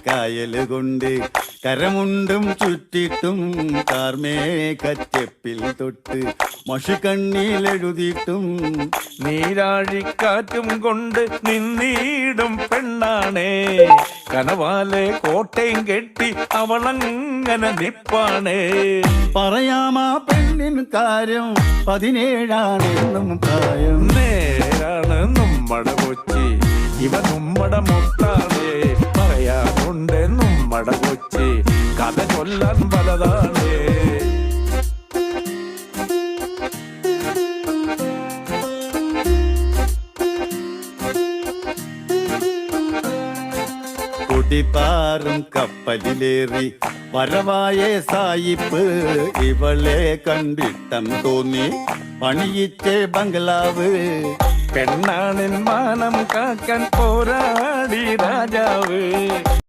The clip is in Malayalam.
കായല് കൊണ്ട് കരമുണ്ടും ചുറ്റിട്ടും കാർമേഘച്ചെപ്പിൽ തൊട്ട് മഷിക്കണ്ണിലെഴുതിയിട്ടും നീരാഴിക്കാറ്റും കൊണ്ട് നിന്നീടും പെണ്ണാണേ കനവാലെ കോട്ടയും കെട്ടി അവളങ്ങനെ നിപ്പാണേ. പറയാമാ പെണ്ണിൻ കാര്യം 17 പ്രായം. നേരാണ് നമ്മടെ കൊച്ചി, ഇവ നമ്മടെ മുത്താണേ. പറയാനുണ്ട് നമ്മടെ കൊച്ചി, കഥ ചൊല്ലാൻ പലതാണേ. കുടിപ്പാറും കപ്പലിലേറി വരവായ സായിപ്പ് ഇവളെ കണ്ടിട്ടം തോന്നി പണിയിച്ചേ ബംഗ്ലാവ്. പെണ്ണാണിൻ മാനം കാക്കാൻ പോരാടി രാജാവ്.